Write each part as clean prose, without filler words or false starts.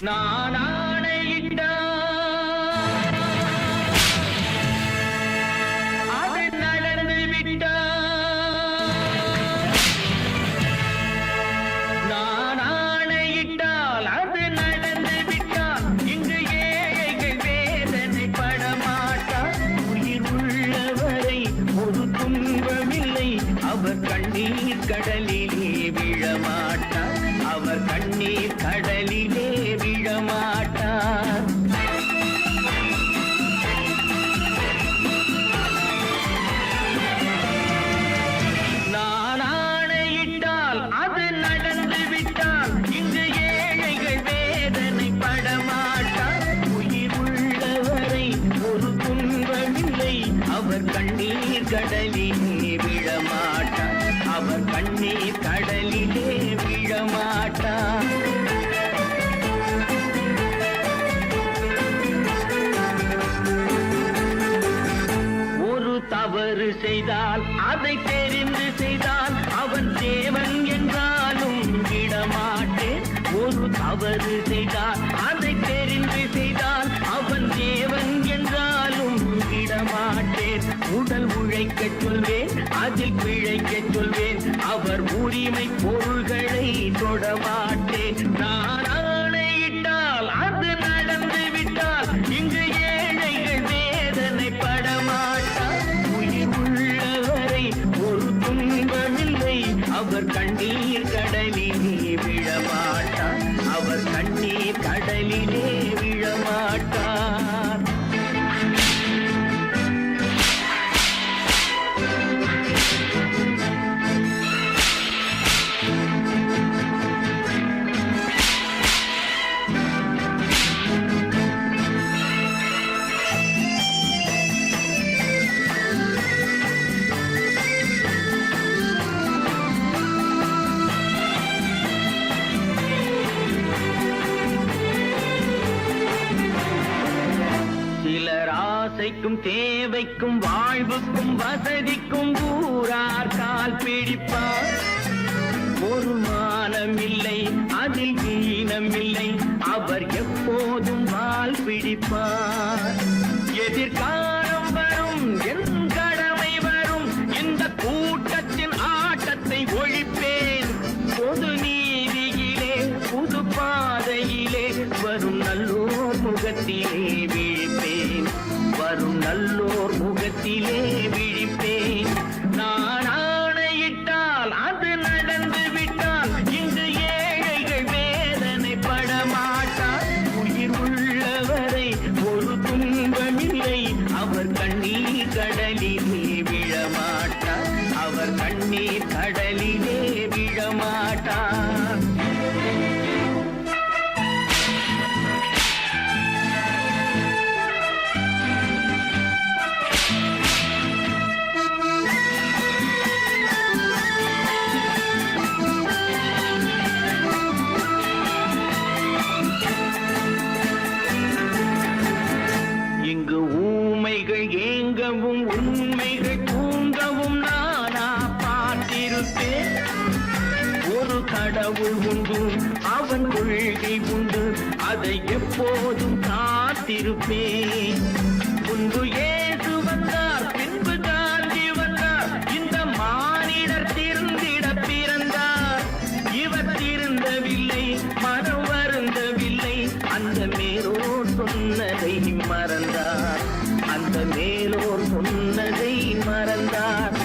நான் ஆணையிட்டால் அது நடந்து விட்டால், நான் ஆணையிட்டால் அது நடந்து விட்டால், இங்கு ஏழைகள் வேதனை படமாட்டார். உயிர் உள்ளவரை ஒரு துன்பமில்லை, அவர் கண்ணீர் கடலிலே விழமாட்டார், அவர் கண்ணீர் கடலிலே விழமாட்டார். நான் ஆணையிட்டால் அது நடந்து விட்டால், இங்கு ஏழைகள் வேதனை படமாட்டார். உயிர் உள்ளவரை ஒரு துன்பமில்லை, அவர் கண்ணீர் கடலிலே விழமாட்டார், அவர் கண்ணீர் கடலிலே விழமாட்டார். ஒரு தவறு செய்தால் அதை தெரிந்து செய்தால் அவன் தேவன் என்றாலும் விடமாட்டேன். ஒரு தவறு செய்தால் அதை தெரிந்து செய்தால் அவன் தேவன் என்றாலும் விடமாட்டேன். உடல் உழைக்கச் சொல்வேன், அதில் பிழைக்கச் சொல்வேன், அவர் உரிமை பொருள்களை தொடமாட்டேன். நான் ஆணையிட்டால் அது நடந்து விட்டால், இங்கு ஏழைகள் வேதனை படமாட்டார். உயிர் உள்ளவரை ஒரு துன்பமில்லை, அவர் கண்ணீர் கடலிலே விழமாட்டார், அவர் கண்ணீர் கடலிலே விழமாட்டார். சிலர் ஆசைக்கும் தேவைக்கும் வாழ்வுக்கும் வசதிக்கும் ஊரார் கால் பிடிப்பார். ஒரு மானம் இல்லை, அதில் ஈனம் இல்லை, அவர் எப்போதும் வால் பிடிப்பார். எதிர்காலம் வரும், என் கடமை வரும், இந்த கூட்டத்தின் ஆட்டத்தை ஒழிப்பேன். பொது நீதியிலே புது பாதையிலே வரும் நல்லோர் முகத்திலே விழிப்பேன், வரும் நல்லோர் முகத்திலே விழிப்பேன். நான் ஆணையிட்டால் அது நடந்து விட்டால், இங்கு ஏழைகள் வேதனை படமாட்டார். உயிர் உள்ளவரை ஒரு துன்பமில்லை, அவர் கண்ணீர் கடலிலே விழமாட்டார், அவர் கண்ணீர் கடலிலே விழமாட்டார். இங்கு ஊமைகள் ஏங்கவும் உண்மைகள் தூங்கவும் நானா பார்த்திருப்பேன். ஒரு கடவுள் உண்டு, அவன் கொள்கை உண்டு, அதை எப்போதும் காத்திருப்பேன். முன்பு இயேசு வந்தார், பின்பு காந்தி வந்தார், இந்த மானிடர் திருந்திட பிறந்தார். இவர் திருந்தவில்லை, மனம் வருந்தவில்லை, அந்த மேலோர் சொன்னதை மறந்தார், அந்த மேலோர் சொன்னதை மறந்தார்.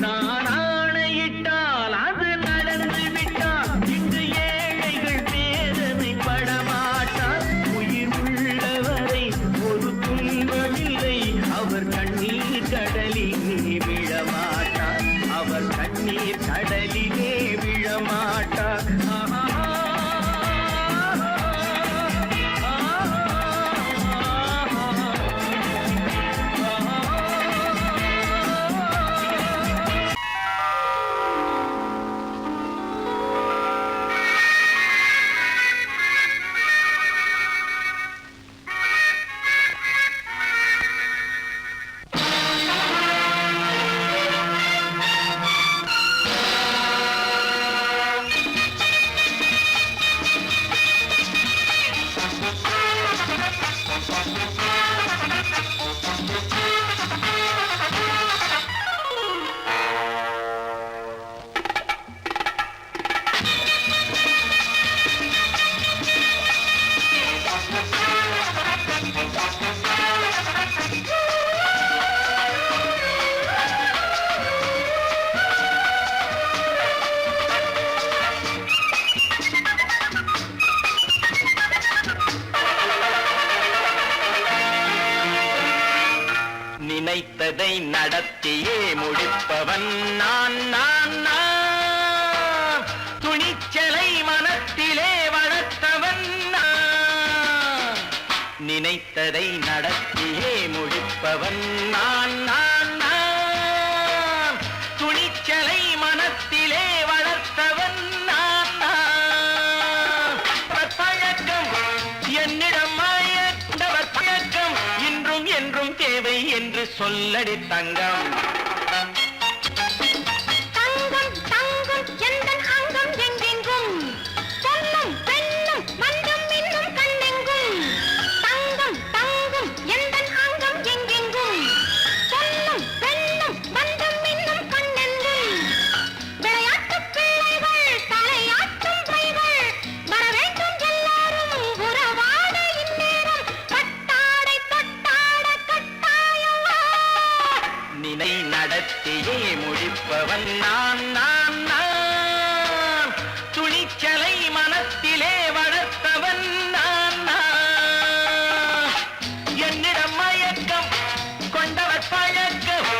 நான் ஆணையிட்டால் அது நடந்து விட்டால், இங்கு ஏழைகள் வேதனை படமாட்டார். உயிர் உள்ளவரை ஒரு துன்பமில்லை, நினைத்ததை நடத்தியே முடிப்பவன் நான் நான் நான் துணிச்சலை மனத்திலே வளர்த்தவன் நான் நினைத்ததை நடத்தியே முடிப்பவன் நான் நான் நான் துணிச்சலை மனத்திலே வளர்த்தவன் நான் நான் பழக்கம் என்னிடம் மாயவர் பழக்கம் இன்றும் என்றும் தேவை என்று சொல்லடி தங்கம் நடத்தியே முடிப்பவன் நான் நான் நான் துணிச்சலை மனத்திலே வளர்த்தவன் நான் நான் என்னிடம் மயக்கம் கொண்டவர் பழக்கம்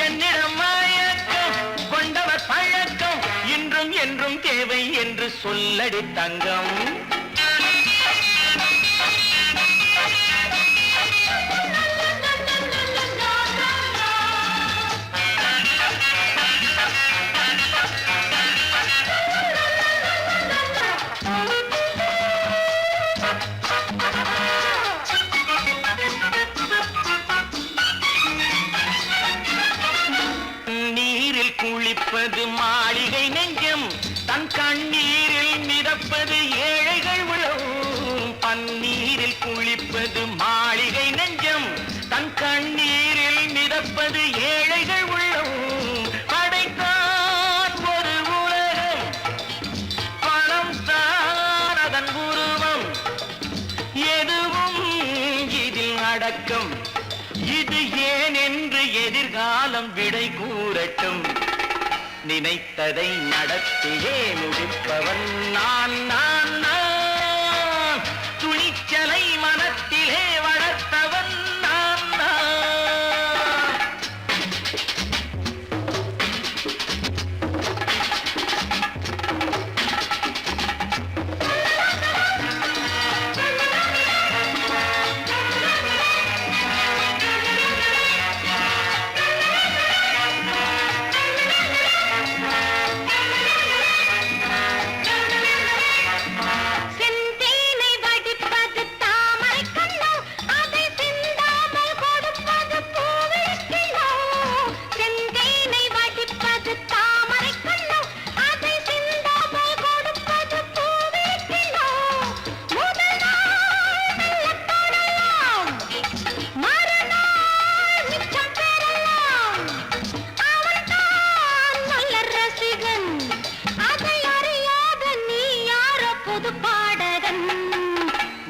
என்னிடம் மயக்கம் கொண்டவர் பழக்கம் இன்றும் என்றும் தேவை என்று சொல்லடி தங்கம் குளிப்பது மாளிகை நெஞ்சம் தன் கண்ணீரில் மிதப்பது ஏழைகள் உழவும் பன்னீரில் குளிப்பது மாளிகை நெஞ்சம் தன் கண்ணீரில் மிதப்பது ஏழைகள் உள்ளவும் படைத்தான் ஒரு உலகம் பணம் தான் அதன் உருவம் எதுவும் இதில் அடக்கம் இது ஏன் என்று எதிர்காலம் விடை கூறட்டும் நினைத்ததை நடத்தியே முடிப்பவன் நான் நான் நான் துணிச்சலை மனத்திலே வளர்த்தவன் நான் நான்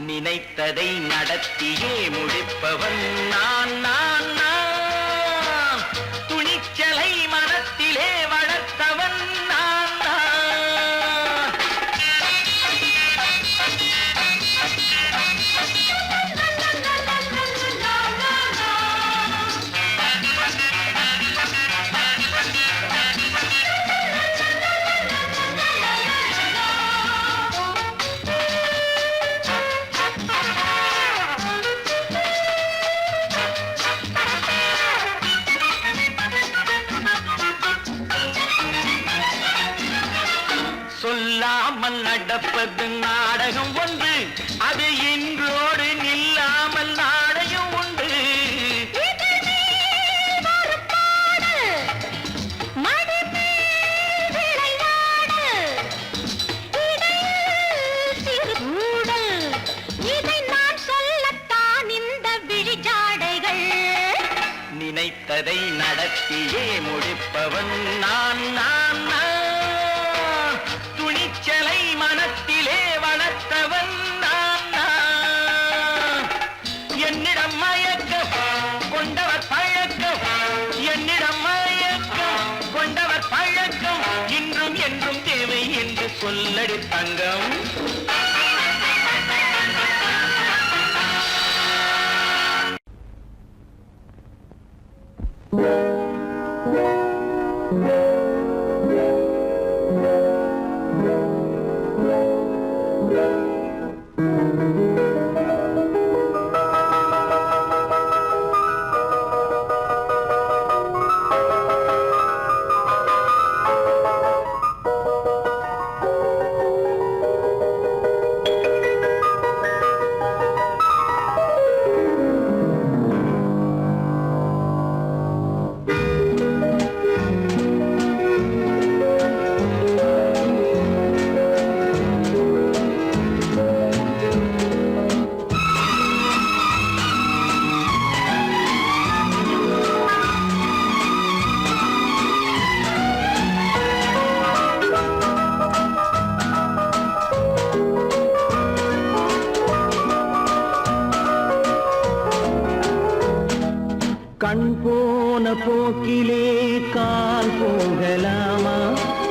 நினைத்ததை நடத்தியே முடிப்பவன் நான் நான் நான் துணிச்சலை மனத்திலே வளர்த்தவன் நான் நான் சொல்லாமல் நடப்பது நாடகம் ஒன்று அது இன்றோடு நில்லாமல் நாடகம் உண்டு இதை நான் சொல்லத்தான் இந்த விழிஜாடைகள் நினைத்ததை நடத்தியே முடிப்பவன் நான் நான் நான் துணிச்சலை மனத்திலே வளர்த்தவன் நான் நான் என்னிடம் மயக்கம் கொண்டவர் பழக்கம் என்னிடம் மயக்கம் கொண்டவர் பழக்கம் இன்றும் என்றும் தேவை என்று சொல்லடி தங்கம் கண் போன போக்கிலே கால் போகலாமா,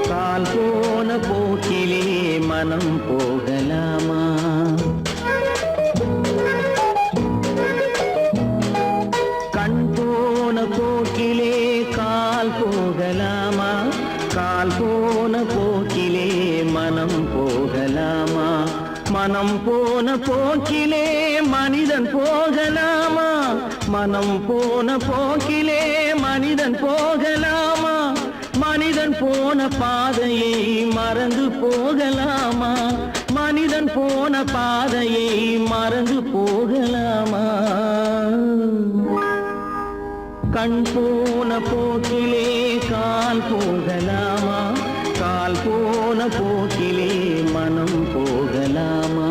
கால் போன போக்கிலே மனம் போகலாமா? கண் போன போக்கிலே கால் போகலாமா, கால் போன போக்கிலே மனம் போகலாமா? மனம் போன போக்கிலே மனிதன் போகலாமா, மனம் போன போக்கிலே மனிதன் போகலாமா? மனிதன் போன பாதையை மறந்து போகலாமா, மனிதன் போன பாதையை மறந்து போகலாமா? கண் போன போக்கிலே கால் போகலாமா, கால் போன போக்கிலே மனம் போகலாமா?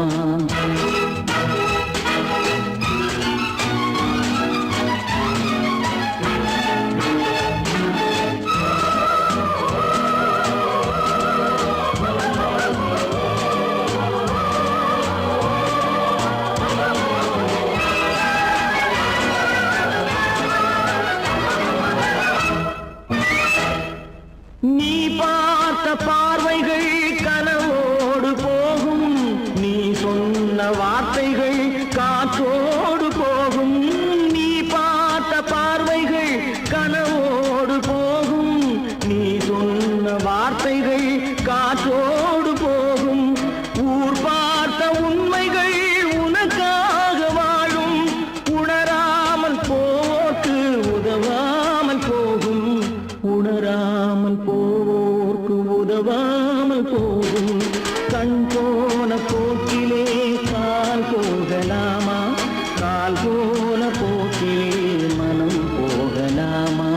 நீ பார்த்த பார்வைகள் கனவோடு போகும், நீ சொன்ன வார்த்தைகள் காற்றோடு போகும். நீ பார்த்த பார்வைகள் கனவோடு போகும், நீ சொன்ன வார்த்தைகள் காற்றோடு போகும். ஊர் பார்த்த உண்மைகள் உனக்காக வாழும், உணராமல் போக்கு உதவாமல் போகும், உணராமல் போவோர்க்கு உதவாமல் போகும். கண் போன போக்கிலே கால் போகலாமா, கால் போன போக்கிலே மனம் போகலாமா?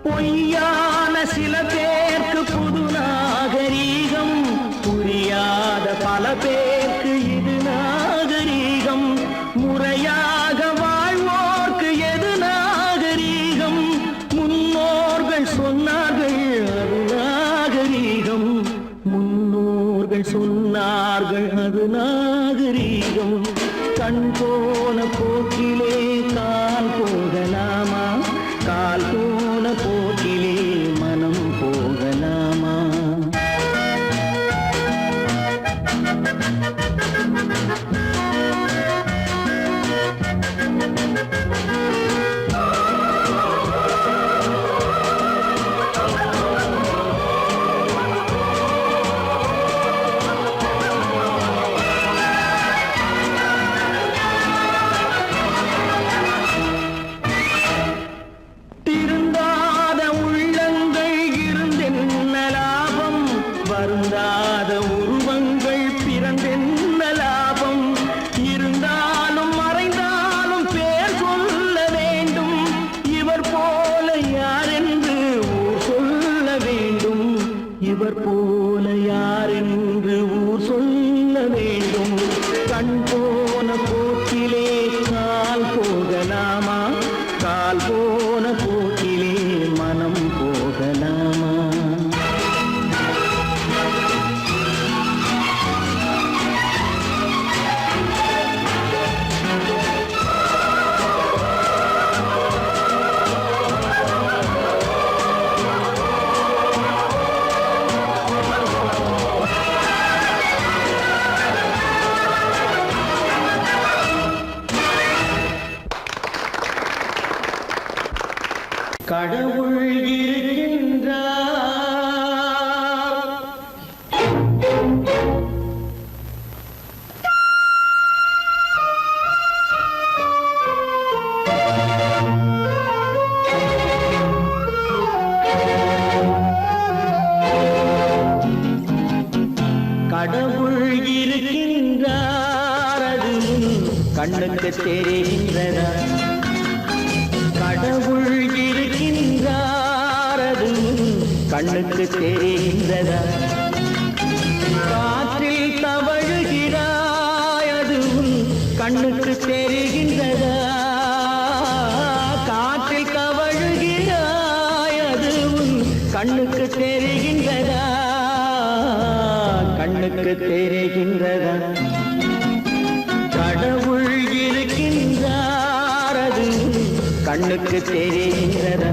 பொய்யான சில பேருக்கு புது நாகரீகம், புரியாத பல பேருக்கு இது நாகரீகம். முறையாக வாழ்வோர்க்கு எது நாகரீகம்? முன்னோர்கள் சொன்னார்கள் அது நாகரீகம், முன்னோர்கள் சொன்னார்கள் அது நாகரீகம். கண் போன போக்கிலே கால் போகலாமா, கால் போன போக்கிலே மனம் போகலாமா? கடவுள் இருக்கின்றார் அது கண்ணுக்கு தெரிகின்றதா? கடவுள் இருக்கின்றார் அது கண்ணுக்கு தெரிகின்றதா? காற்றில் தவழுகிறாய் அதுவும் கண்ணுக்கு தெரிகின்றதா? காற்றில் தவழுகிறாய் அதுவும் கண்ணுக்கு தெரிகின்றதா? கண்ணுக்கு தெரிகின்றதா? கடவுள் இருக்கின்றார் அது கண்ணுக்கு தெரிகின்றதா?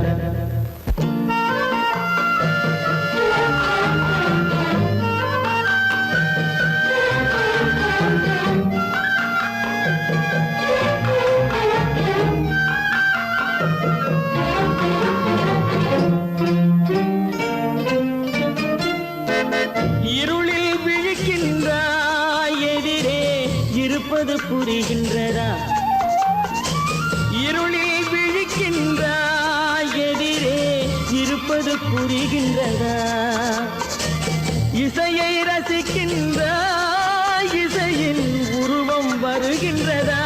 இருளில் விழிக்கின்றாய் எதிரே இருப்பது புரிகின்றதா? இருளில் விழிக்கின்றாய் எதிரே இருப்பது புரிகின்றதா? இசையை ரசிக்கின்றாய் இசையின் உருவம் வருகின்றதா?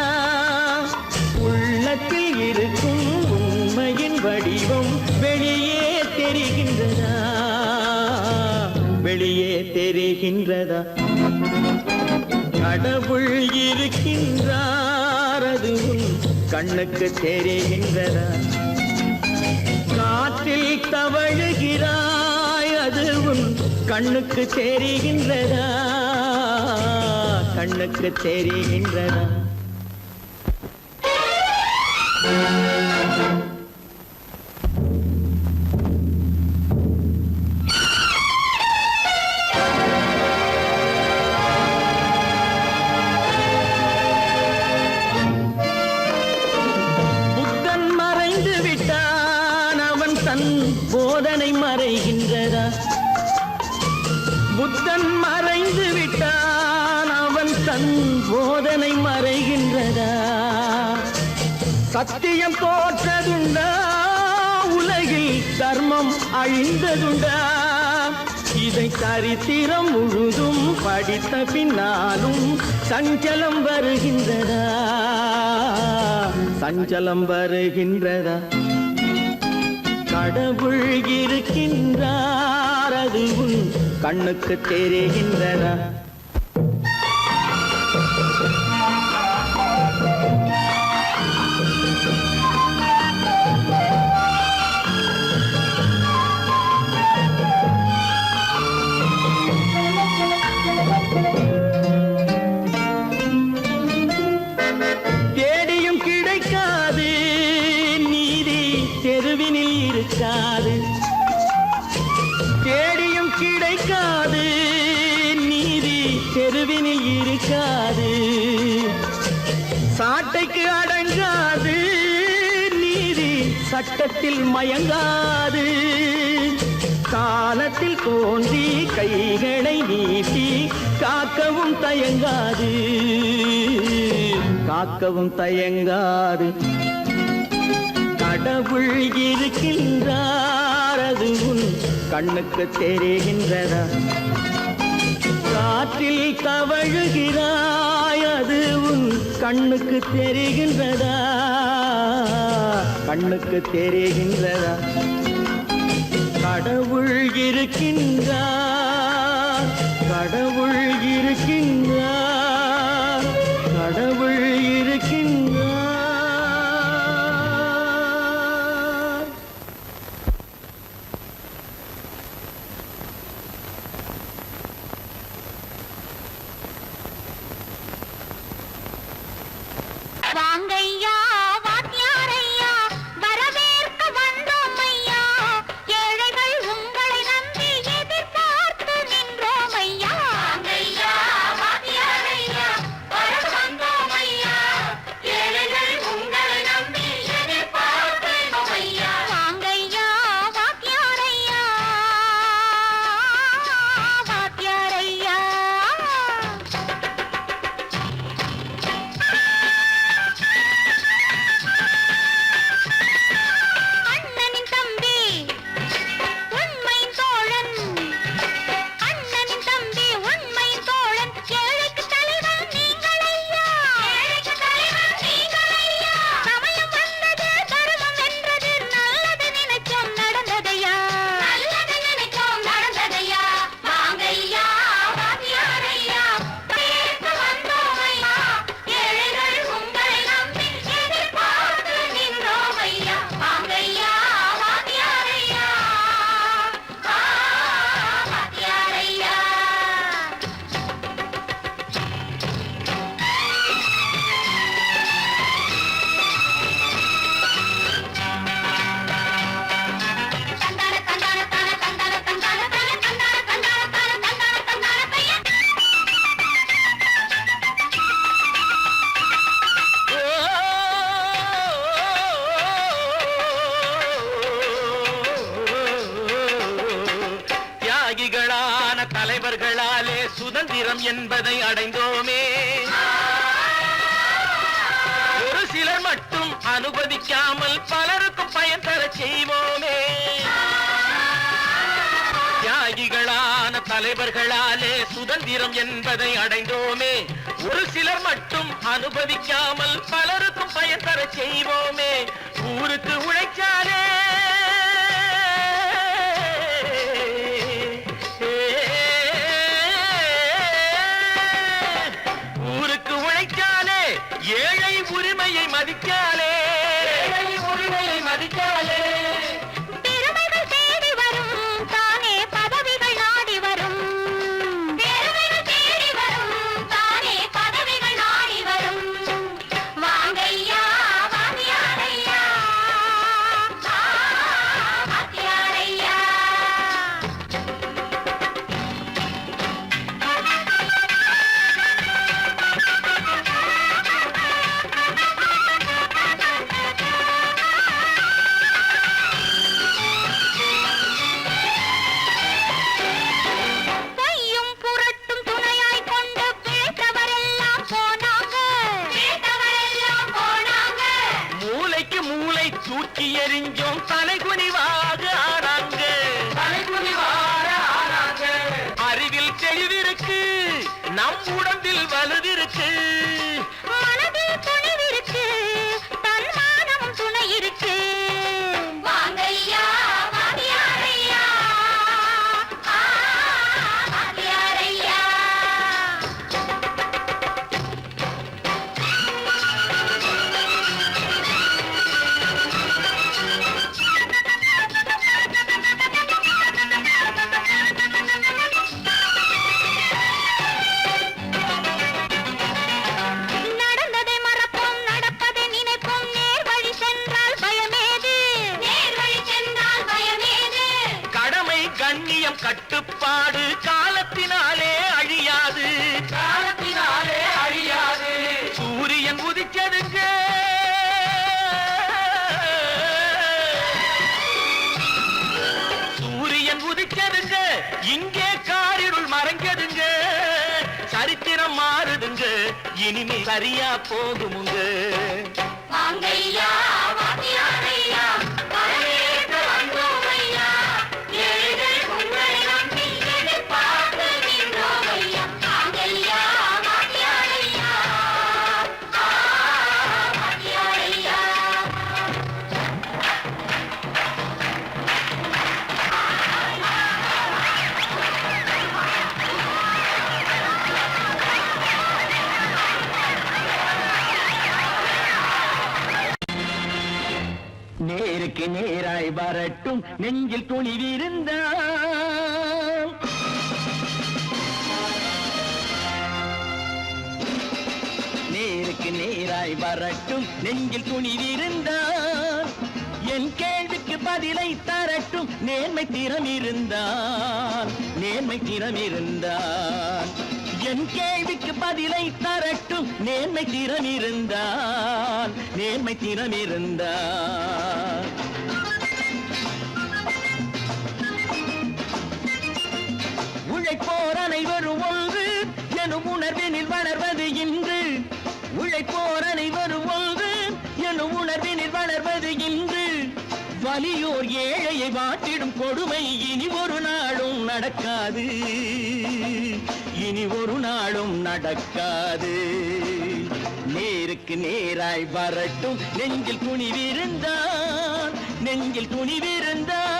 உள்ளத்தில் இருக்கும் உண்மையின் வடிவம் வெளியே தெரிகின்றதா? வெளியே தெரிகின்றதா? கடவுள் இருக்கின்றார் அது கண்ணுக்கு தெரிகின்றதா? காற்றில் தவழுகிறாய் அது கண்ணுக்கு தெரிகின்றதா? கண்ணுக்கு தெரிகின்றதா? போதனை மறைகின்றதா? புத்தன் மறைந்து விட்டான் அவன் தன் போதனை மறைகின்றதா? சத்தியம் தோற்றதுண்டா? உலகில் தர்மம் அழிந்ததுண்டா? இதை சரித்திரம் முழுதும் படித்த பின்னாலும் சஞ்சலம் வருகின்றதா? சஞ்சலம் வருகின்றதா? கடவுள் இருக்கின்றார் அது கண்ணுக்கு தெரிகின்றதா? தேடியும் கிடைக்காது நீதி தெருவினில் இருக்காது. தேடியும் கிடைக்காது நீதி தெருவினில் இருக்காது. சாட்டைக்கு அடங்காது நீதி சட்டத்தில் மயங்காது. காலத்தில் தோன்றி கைகளை நீட்டி காக்கவும் தயங்காது. காக்கவும் தயங்காது. கடவுள் இருக்கின்றார் அது கண்ணுக்கு தெரிகின்றதா? காற்றில் தவழுகிறாய் அது கண்ணுக்கு தெரிகின்றதா? கண்ணுக்கு தெரிகின்றதா? கடவுள் இருக்கின்றார். கடவுள் இருக்கின்றார். கடவுள் இருக்கின்றார். வாங்கையா வாத்தியாரையா வரவேற்க வந்தோம் ஐயா. ஏழைகள் உங்களை நம்பி எதிர்பார்த்து நின்றோம் ஐயா. வாங்கையா வாத்தியாரையா சுதந்திரம் என்பதை அடைந்தோமே. ஒரு சிலர் மட்டும் அனுமதிக்காமல் பலருக்கும் பயன் தர செய்வோமே. தியாகிகளான தலைவர்களாலே சுதந்திரம் என்பதை அடைந்தோமே. ஒரு சிலர் மட்டும் அனுமதிக்காமல் பலருக்கும் பயன் தர செய்வோமே. ஊருக்கு உழைச்சாலே ஊருக்கு உழைச்சாலே ஏழை உரிமையை மதிக்காலே பெருமைகள் தேடி வரும் தானே பதவிகள் நாடி வரும். பெருமைகள் தேடி வரும் தானே பதவிகள் நாடி வரும். வாங்கையா வாத்தியாரையா வாத்தியாரையா. பொய்யும் புரட்டும் துணையாய் கொண்டு பிழைத்தவரெல்லாம் போனாங்க. பிழைத்தவரெல்லாம் போனாங்க. மூளைக்கு மூளை தூக்கி எறிஞ்சோம் தலைகுனிவாக ஆனாங்க. அறிவில் தெளிவிருக்கு, நம் உடம்பில் வலுவிருக்கு. மனதில் துணிவிருக்கு, தன்மானமும் துணை இருக்கு. வாங்கையா வாத்தியாரையா வாத்தியாரையா. நடந்ததை மறப்போம், நடப்பதை நினைப்போம். நேர் வழி சென்றால் பயமேது? நேர் வழி சென்றால் பயமேது? கடமை கண்ணியம் கட்டுப்பாடு காலத்தினாலே அழியாது. சூரியன் உதிச்சதுங்க, சூரியன் உதிச்சதுங்க, இங்கே காரிருள் மறைஞ்சதுங்க. சரித்திரம் மாறுதுங்க, இனிமே சரியா போகுமுங்க. வாங்கையா வாத்தியாரையா வரவேற்க வந்தோம் ஐயா. ஏழைகள் உங்களை நம்பி எதிர்பார்த்து நின்றோம் ஐயா. வாங்கையா வாத்தியாரையா வாத்தியாரையா. நேருக்கு நேராய் வரட்டும் நெஞ்சில் துணிவிருந்தால். நேருக்கு நேராய் வரட்டும் நெஞ்சில் துணிவிருந்தால். என் கேள்விக்கு பதிலை தரட்டும் நேர்மை திறம் இருந்தால். நேர்மை திறம் இருந்தால் என் கேள்விக்கு பதிலை தரட்டும் நேர்மை திறம் இருந்தால். நேர்மை திறம் இருந்தால் உழைப்போர் அனைவரும் ஒன்று எனும் உணர்வினில் வளர்வது இன்று. உழைப்போர் அனைவரும் ஒன்று எனும் உணர்வினில் வளர்வது இன்று. வலியோர் ஏழையை வாட்டிடும் கொடுமை இனி ஒரு நாளும் நடக்காது. இனி ஒரு நாளும் நடக்காது. நேருக்கு நேராய் வரட்டும் நெஞ்சில் துணிவிருந்தால். நெஞ்சில் துணிவிருந்தால்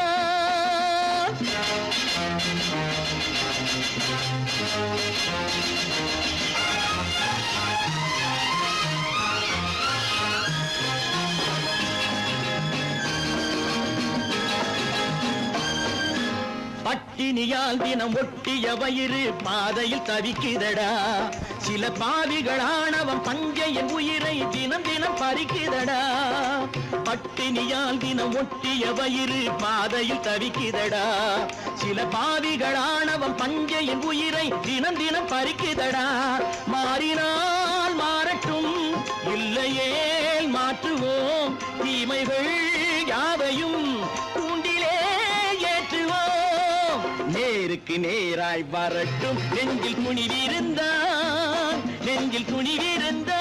பட்டினியால் தினம் ஒட்டிய வயிறு பாதையில் தவிக்குதடா. சில பாவிகளானவன் பஞ்சையின் உயிரை தினம் தினம் பறிக்குதடா. பட்டினியால் தினம் ஒட்டிய வயிறு பாதையில் தவிக்குதடா. சில பாவிகளானவன் பஞ்சையின் உயிரை தினம் தினம் பறிக்குதடா. மாறினால் மாறட்டும், இல்லையே மாற்றுவோம். தீமைகள் யாவையும் கூண்டிலே ஏற்றுவோம். நேரு நேருக்கு நேராய் வரட்டும் நெஞ்சில் துணிவிருந்தான் நெஞ்சில் துணிவிருந்தான்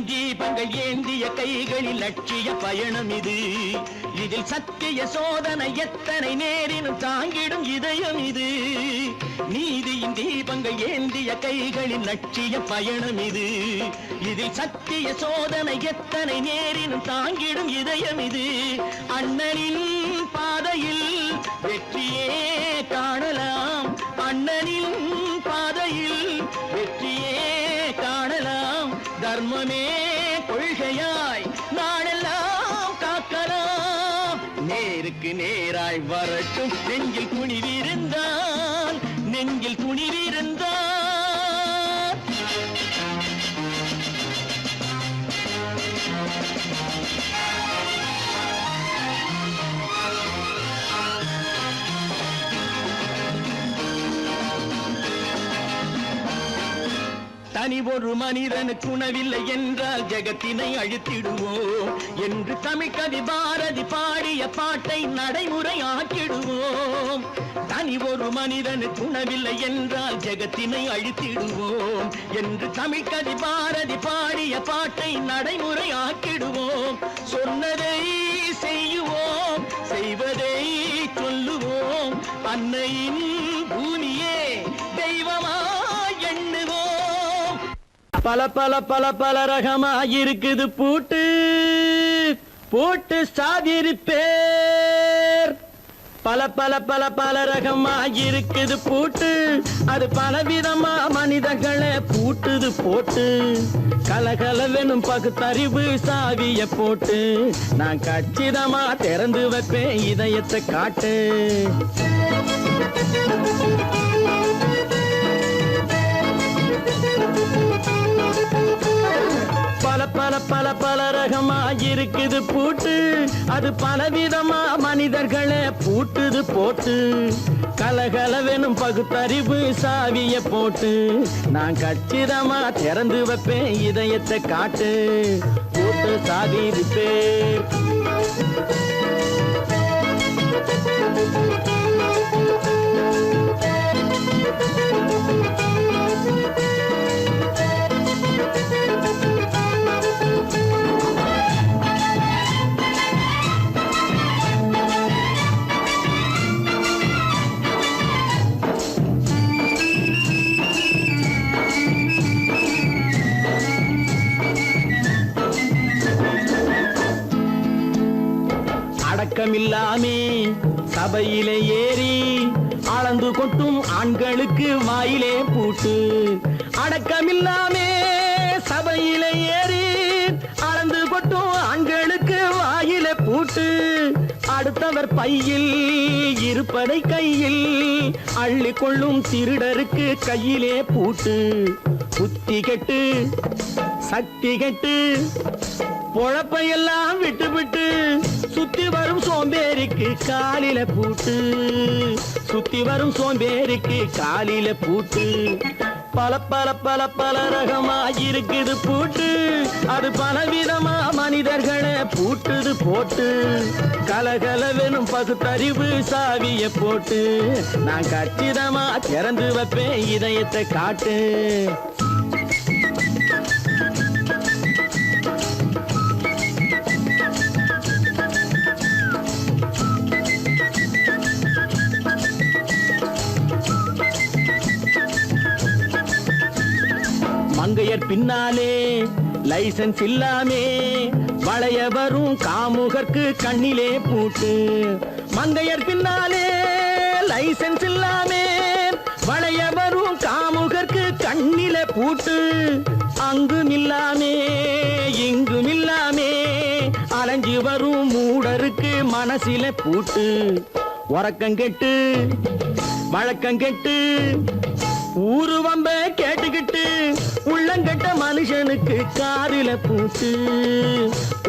தீபங்கள் ஏந்திய கைகளில் லட்சிய பயணம் இது இதில் சத்திய சோதனை எத்தனை நேரினும் தாங்கிடும் இதயம் இது நீதியின் தீபங்கள் ஏந்திய கைகளில் லட்சிய பயணம் இது இதில் சத்திய சோதனை எத்தனை நேரினும் தாங்கிடும் இதயம் இது அண்ணனின் பாதையில் வெற்றியே காணலாம் அண்ணனின் பாதையில் வெற்றியே காணலாம் தர்மமே கொள்கையாய் நாடெல்லாம் காக்கலாம் நேருக்கு நேராய் வரட்டும் நெஞ்சில் துணிவிருந்தான் நெஞ்சில் துணிவிருந்தான் தனி ஒரு மனிதனுக்கு உணவில்லை என்றால் ஜெகத்தினை அழித்திடுவோம் என்று தமிழ்கவி பாரதி பாடிய பாட்டை நடைமுறையாக்கிடுவோம் தனி ஒரு மனிதனுக்கு உணவில்லை என்றால் ஜெகத்தினை அழித்திடுவோம் என்று தமிழ்கவி பாரதி பாடிய பாட்டை நடைமுறையாக்கிடுவோம் சொன்னதை செய்யுவோம் செய்வதை சொல்லுவோம் அன்னையின் பூமியே தெய்வமா எண்ணுவோம் பல பல பல பல ரகமா இருக்குது பூட்டு பூட்டு சாதிருப்பேர் பல பல பல பல ரகமா இருக்குது பூட்டு அது பலவிதமா மனிதர்களை பூட்டுது போட்டு கலகலவெனும் பகுத்தறிவு சாவிய போட்டு நான் கச்சிதமா திறந்து வைப்பேன் இதயத்தை காட்டு பல பல பல பல ரகமா இருக்குது பூட்டு அது பலவிதமா மனிதர்களை பூட்டுது போட்டு கலகலவெனும் பகுத்தறிவு சாவிய போட்டு நான் கச்சிதமா திறந்து வைப்பேன் இதயத்தை காட்டு பூட்டு சாதிருப்பேர் அடக்கமில்லாமே சபையிலே ஏறி அளந்து கொட்டும் ஆண்களுக்கு வாயிலே பூட்டு அடக்கமில்லாமே சபையிலே ஏறி அளந்து கொட்டும் ஆண்களுக்கு வாயிலே பூட்டு அடுத்தவர் பையில் இருப்பதை கையில் அள்ளி கொள்ளும் திருடருக்கு கையிலே பூட்டு புத்தி கெட்டு சக்தி கெட்டு பொழப்பையெல்லாம் விட்டு விட்டு சுத்தி வரும் சோம்பேறிக்கு காலில பூட்டு சுத்தி வரும் சோம்பேறிக்கு காலில பூட்டு பல பல பல பல ரகமா இருக்குது பூட்டு அது பலவிதமா மனிதர்களை பூட்டுது போட்டு கலகலவெனும் பகுத்தறிவு சாவிய போட்டு நான் கச்சிதமா திறந்து வைப்பேன் இதயத்தை காட்டு மங்கையர் பின்னாலே லைசன்ஸ் இல்லாமே வளைய வரும் காமுகர்க்கு கண்ணிலே பூட்டு மங்கையர் பின்னாலே லைசன்ஸ் இல்லாமே வளைய வரும் காமுகர்க்கு கண்ணிலே பூட்டு அங்கும் இல்லாமே இங்கும் இல்லாமே அலைஞ்சு வரும் மூடருக்கு மனசில பூட்டு உறக்கம் கெட்டு வழக்கம் கெட்டு ஊரு வம்ப கேட்டுக்கிட்டு உள்ளங்கட்ட மனுஷனுக்கு காதுல பூட்டு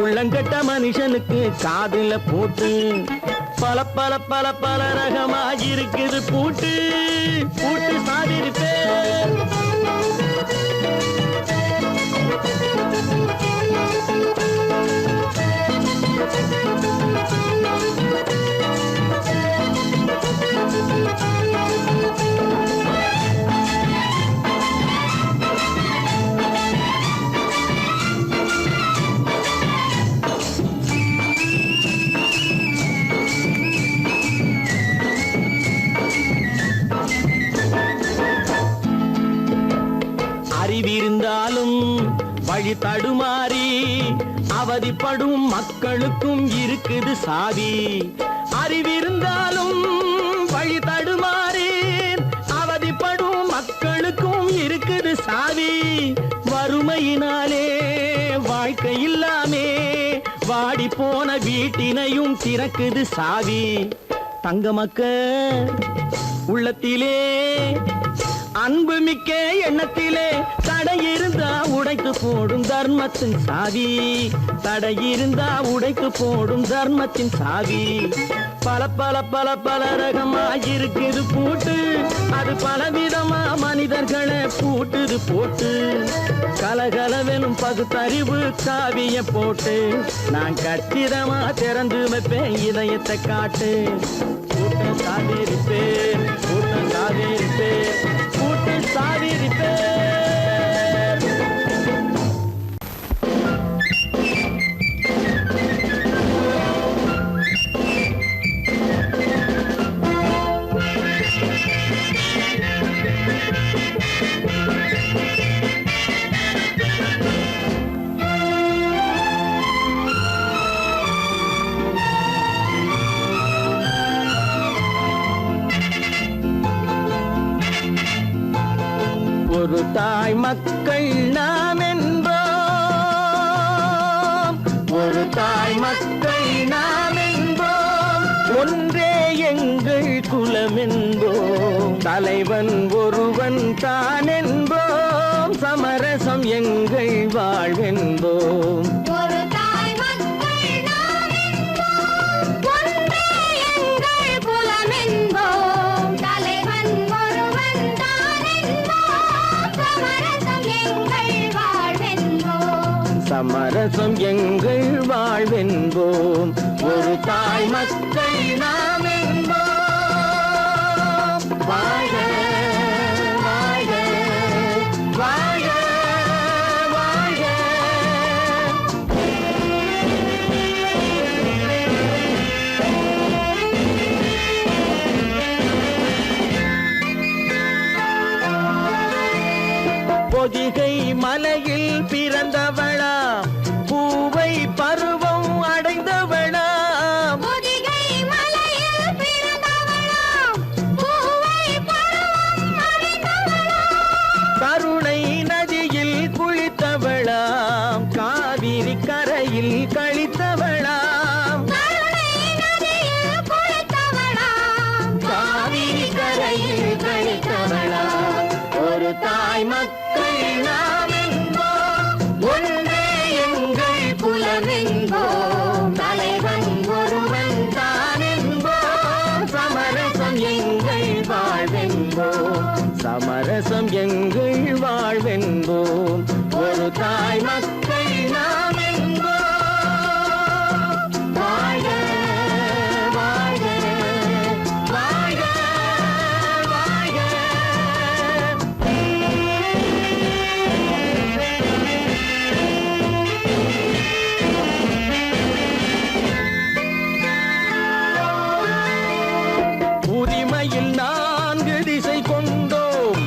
உள்ளங்கட்ட மனுஷனுக்கு காதுல பூட்டு பல பல பல பல ரகமா இருக்குது பூட்டு பூட்டு சாதிருப்பே அறிவிருந்தாலும் வழி தடுமாறி அவதிப்படும் மக்களுக்கும் இருக்குது சாவி அறிவிருந்தாலும் வழி தடுமாறி அவதிப்படும் மக்களுக்கும் இருக்குது சாவி வறுமையினாலே வாழ்க்கை இல்லாமே வாடி போன வீட்டினையும் திறக்குது சாவி தங்க மக்க உள்ளத்திலே அன்பு மிக்க எண்ணத்திலே தடை இருந்தா உடைத்து போடும் தர்மத்தின் சாவி தடை இருந்தா உடைத்து போடும் தர்மத்தின் சாவி பல பல பல பல ரகமா இருக்குது பூட்டு அது பலவிதமா மனிதர்களை பூட்டுது போட்டு கலகலவெனும் பகுத்தறிவு சாவிய போட்டு நான் கச்சிதமா திறந்து வைப்பேன் இதயத்தை காட்டு கூட்டம் சாதிருப்பேன் கூட்டம் சாதிருப்பேன் கூட்டம் சாதிருப்பேன் ஒரு தாய் மக்கள் நாம் என்போம் ஒரு தாய் மக்கள் நாம் என்போம் ஒன்றே எங்கள் குலம் என்போம் தலைவன் ஒருவன் தான் என்போம் சமரசம் எங்கள் வாழ்வென்போம் ஒரு தாய் மக்கள் நாம் என்போம் ஒன்றே எங்கள் குலம் என்போம் தலைவன் ஒருவன் தான் என்போம் சமரசம் எங்கள் வாழ்வென்போம் சமரசம் எங்கள் வாழ்வென்போம் ஒரு தாய் மக்கள் நாம் என்போம் வாழ்க வாழ்க வாழ்க வாழ்க பொதிகை மலையில் பிறந்தவளா பூவை பருவம் அடைந்தவளா பொதிகை மலையில் பிறந்தவளாம் பூவை பருவம் அடைந்தவளாம் கருணை நதியில் குளித்தவளாம் காவிரி கரையில் கழித்தவளாம் கருணை நதியில் குளித்தவளாம் காவிரி கரையில் கழித்தவளாம் ஒரு தாய் மக்கள் நாம் என்போம் ஒன்றே எங்கள் குலம் என்போம் தலைவன் ஒருவன் தான் என்போம் சமரசம் எங்கள் வாழ்வென்போம் சமரசம் எங்கள் வாழ்வென்போம் ஒரு தாய் மக்கள் நாம் என்போம் வாழ்க வாழ்க வாழ்க வாழ்க உரிமையில் 4 திசை கொண்டோம்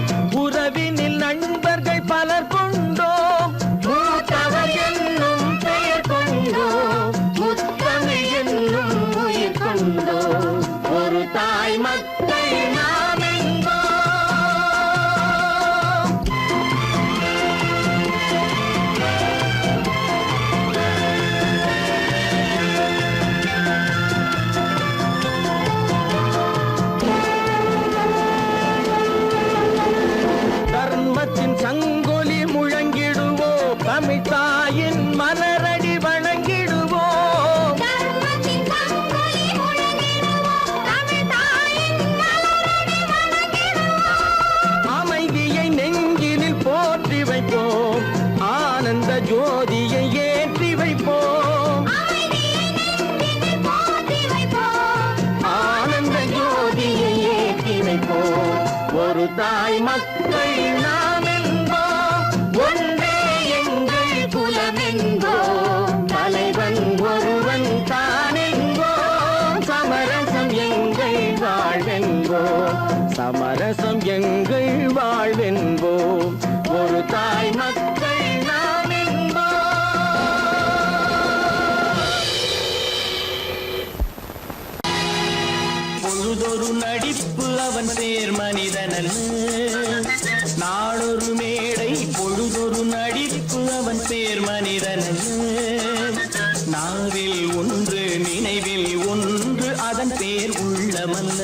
உறவினில் நண்பர்கள் பலர் கொண்டோம் நினைப்போம். ஒரு தாய் மக்கள் நாம் என்போம், ஒன்றே எங்கள் குலம் என்போம். தலைவன் ஒருவன் தான் என்போம், சமரசம் எங்கள் வாழ்வென்போம். சமரசம் எங்கள் வாழ்வென்போம். ஒரு தாய் மக்கள் நாம் என்போம். பொழுதொரு நடிப்பு அவன் பேர் மனிதனல்ல, நாளொரு மேடை பொழுதொரு நடிப்பு அவன் பேர் மனிதனல்ல. நாவில் ஒன்று நினைவில் ஒன்று அதன் பேர் உள்ளமல்ல.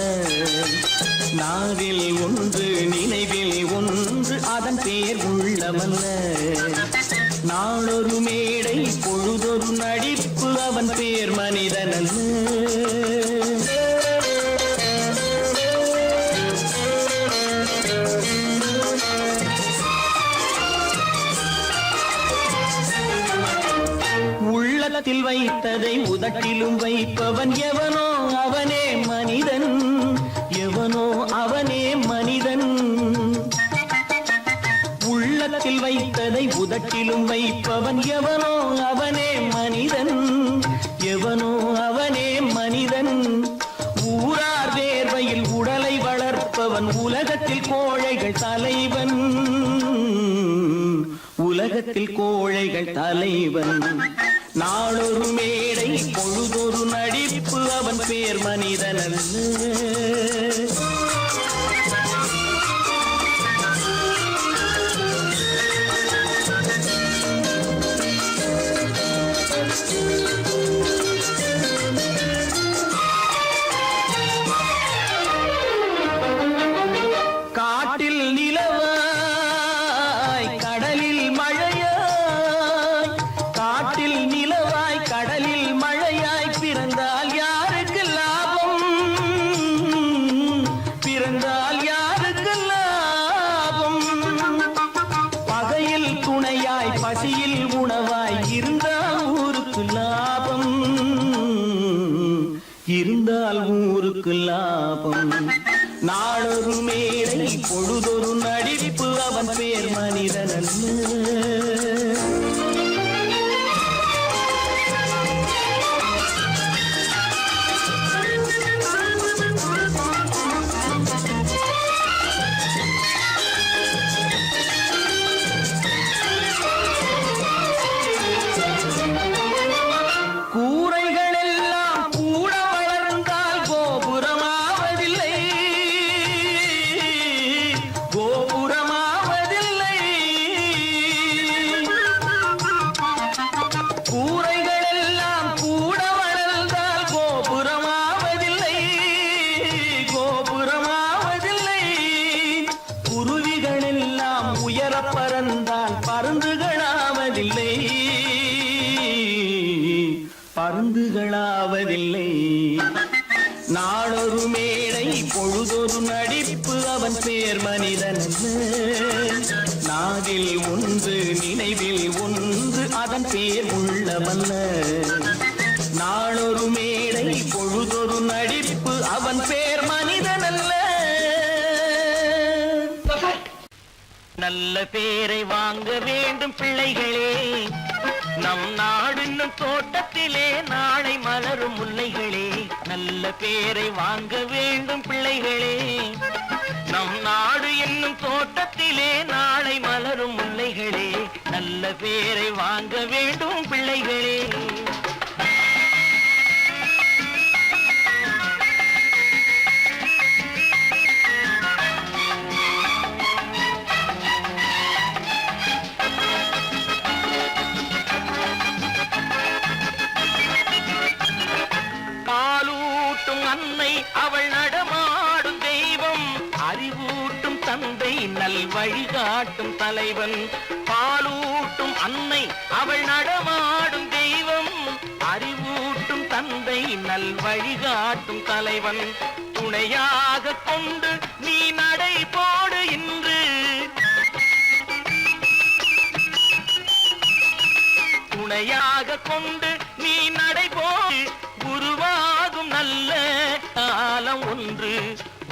நாவில் ஒன்று நினைவில் ஒன்று அதன் பேர் உள்ளமல்ல. நாளொரு மேடை பொழுதொரு நடிப்பு அவன் பேர் மனிதனல்ல. உள்ளத்தில் வைத்ததை உதட்டிலும் வைப்பவன் எவனோ அவனே மனிதன், எவனோ அவனே மனிதன். உள்ளத்தில் வைத்ததை உதட்டிலும் வைப்பவன் எவனோ அவனே மனிதன், எவனோ அவனே மனிதன். ஊரார் வேர்வையில் உடலை வளர்ப்பவன் உலகத்தில் கோழைகள் தலைவன், உலகத்தில் கோழைகள் தலைவன். நாளொரு மேடை பொழுதொரு நடிப்பு அவன் பேர் மனிதனல்ல. காட்டில் நிலவாய் கடலில் மழையாய், காட்டில் நிலவாய் கடலில் மழையாய் பிறந்தால் யாருக்கு லாபம், பிறந்தால் யாருக்கு லாபம். பகையில் துணையாய் பசியில் உணவாய் இருந்தால் ஊருக்கு லாபம், இருந்தால் ஊருக்கு லாபம். நாளொரு மேடை பொழுதொரு நடிப்பு அவன் பேர் மனிதனல்ல. கூரைகள் எல்லாம் கூட வளர்ந்தால் கோபுரமாவதில்லை, கோபுரமாவதில்லை. கூரைகள் எல்லாம் கூட வளர்ந்தால் கோபுரமாவதில்லை, கோபுரமாவதில்லை. குருவிகள் எல்லாம் உயர பறந்தால் பருந்துகளாவதில்லை, பருந்துகளாவதில்லை. நாளொரு மேடை பொழுதொரு நடிப்பு அவன் பேர் மனிதனல்ல. நாவில் ஒன்று நினைவில் ஒன்று அதன் பேர் உள்ளமல்ல. நாளொரு மேடை பொழுதொரு நடிப்பு அவன் பேர் மனிதனல்ல. நல்ல பேரை வாங்க வேண்டும் பிள்ளைகளே, நம் நாடு என்னும் தோட்டத்திலே நாளை மலரும் முல்லைகளே. நல்ல பேரை வாங்க வேண்டும் பிள்ளைகளே, நம் நாடு என்னும் தோட்டத்திலே நாளை மலரும் முல்லைகளே. நல்ல பேரை வாங்க வேண்டும் பிள்ளைகளே. அன்னை அவள் நடமாடும் தெய்வம், அறிவூட்டும் தந்தை நல் வழிகாட்டும் தலைவன். பாலூட்டும் அன்னை அவள் நடமாடும் தெய்வம், அறிவூட்டும் தந்தை நல் வழிகாட்டும் தலைவன். துணையாக கொண்டு நீ நடை போடு இன்று, துணையாக கொண்டு நீ நடை போடு. உருவாகும் நல்ல காலம் ஒன்று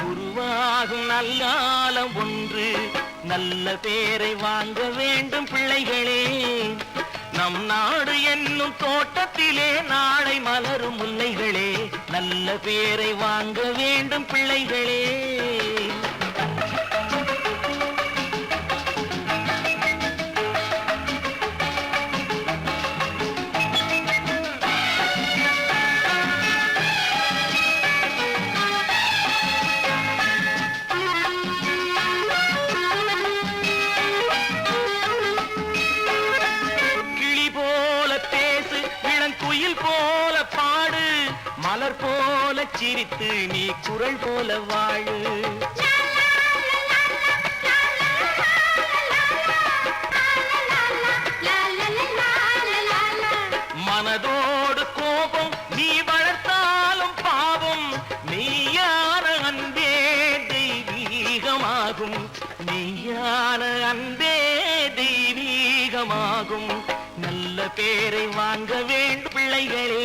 உருவாகும் நல்லாலம் ஒன்று. நல்ல பேரை வாங்க வேண்டும் பிள்ளைகளே. நம் நாடு என்னும் தோட்டத்திலே நாளை மலரும் முல்லைகளே. நல்ல பேரை வாங்க வேண்டும் பிள்ளைகளே. போல பாடு, மலர் போல சிரித்து நீ குரல் போல வாழு. மனதோடு கோபம் நீ வளர்த்தாலும் பாவம், மெய்யான அன்பே தெய்வீகமாகும். மெய்யான அன்பே தெய்வீகமாகும். நல்ல பேரை வாங்க வேண்டும் பிள்ளைகளே.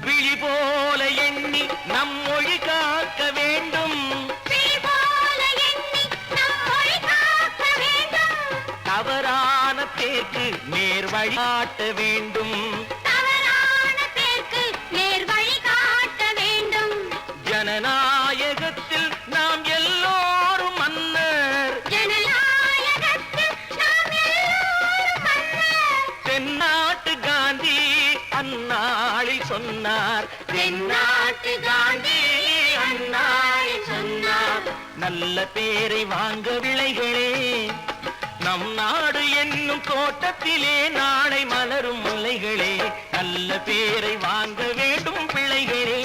விழி போல எண்ணி நம் மொழி காக்க வேண்டும். தவறான பேருக்கு நேர் வழி காட்ட வேண்டும். ஜனநாயகத்தில் நாம் எல்லோரும் மன்னர். தென்னாட்டு காந்தி அந்நாளில் சொன்னார். தென்னாட்டு காந்தி அந்நாளில் சொன்னார். நல்ல பேரை வாங்க பிள்ளைகளே. நம் நாடு என்னும் தோட்டத்திலே நாளை மலரும் முல்லைகளே. நல்ல பேரை வாங்க வேண்டும் பிள்ளைகளே.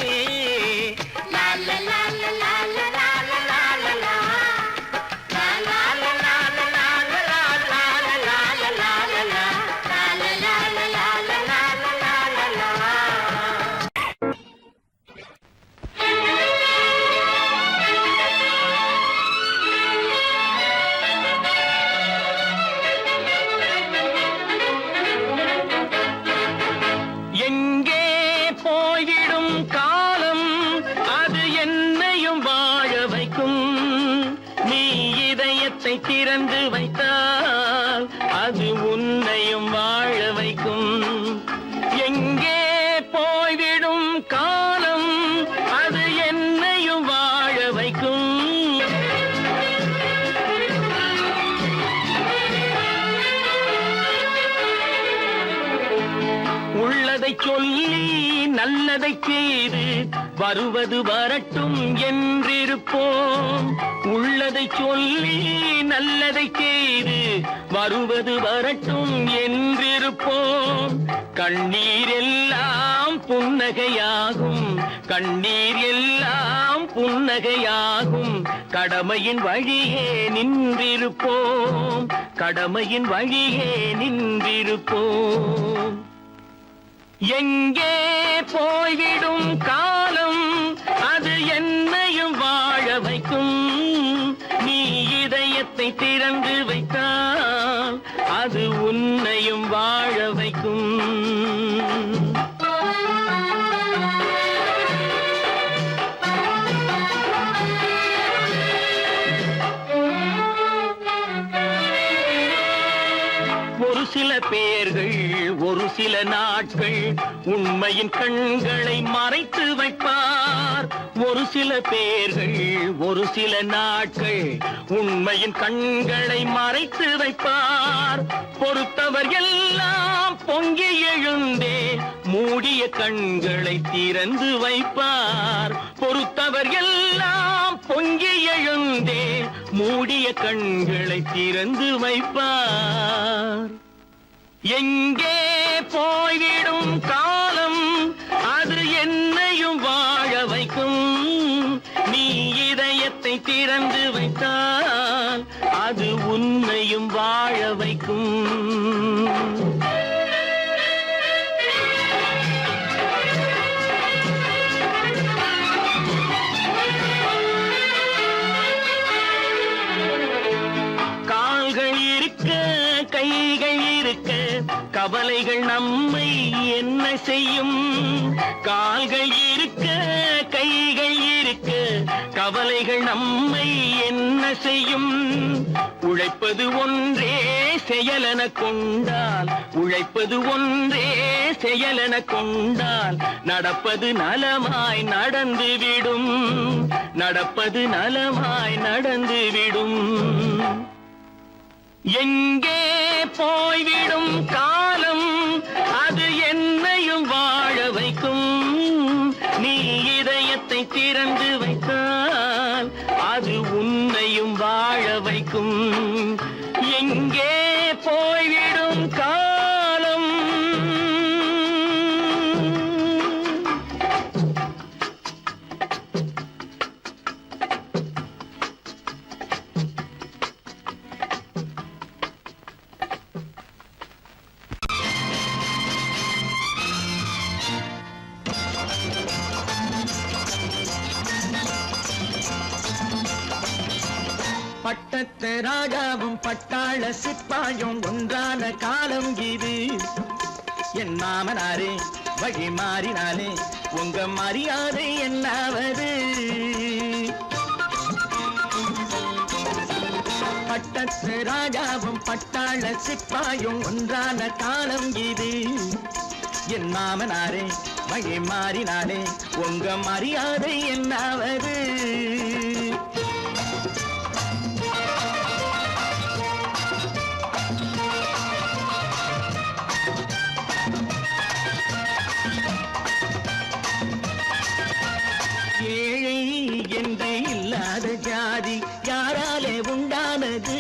திறந்து வைத்தால் அது உன்னையும் வாழ வைக்கும். எங்கே போய்விடும் காலம் அது என்னையும் வாழ வைக்கும். உள்ளதை சொல்லி நல்லதை செய்து வருவது வரட்டும் என்றிருப்போம். உள்ளதை சொல்லி நல்லதை செய்து வருவது வரட்டும் என்றிருப்போம். கண்ணீர் எல்லாம் புன்னகையாகும். கண்ணீர் எல்லாம் புன்னகையாகும். கடமையின் வழியே நின்றிருப்போம். கடமையின் வழியே நின்றிருப்போம். எங்கே போய்விடும் காலம் அது என்னையும் வாழ வைக்கும். நீ இதயத்தை திறந்து வைத்தால் அது உன்னையும் வாழ வைக்கும். ஒரு சில பேர்கள் ஒரு சில நாட்கள் உண்மையின் கண்களை மறைத்து வைப்பார். ஒரு சில பேர்கள் ஒரு சில நாட்கள் உண்மையின் கண்களை மறைத்து வைப்பார். பொறுத்தவர் எல்லாம் பொங்கி எழுந்தே மூடிய கண்களை திறந்து வைப்பார். பொறுத்தவர் எல்லாம் பொங்கி எழுந்தே மூடிய கண்களை திறந்து வைப்பார். எங்கே போய்விடும் காலம் அது என்னையும் வாழ வைக்கும். நீ இதயத்தை திறந்து வைத்தால் அது உன்னையும் வாழ வைக்கும். கவலைகள் நம்மை என்ன செய்யும்? கால்கள் இருக்க கைகள் இருக்க கவலைகள் நம்மை என்ன செய்யும்? உழைப்பது ஒன்றே செயலென கொண்டால், உழைப்பது ஒன்றே செயலென கொண்டால் நடப்பது நலமாய் நடந்துவிடும், நடப்பது நலமாய் நடந்துவிடும். எங்கே போய்விடும் காலம் அது என்னையும் வாழ வைக்கும். நீ இதயத்தை திறந்து வைத்தால் அது உன்னையும் வாழ வைக்கும். எங்கே போய்விடும் காலம். பட்டத்து ராஜாவும் பட்டாள சிப்பாயும் ஒன்றான காலம் இது. என் மாமனாரே வழி மாறினாலே உங்க மரியாதை என்னாவது? பட்டத்து ராஜாவும் பட்டாள சிப்பாயும் ஒன்றான காலம் இது. என் மாமனாரே வழி மாறினாலே உங்க மரியாதை என்னாவது? ஏழை என்று இல்லாத ஜாதி யாராலே உண்டானது?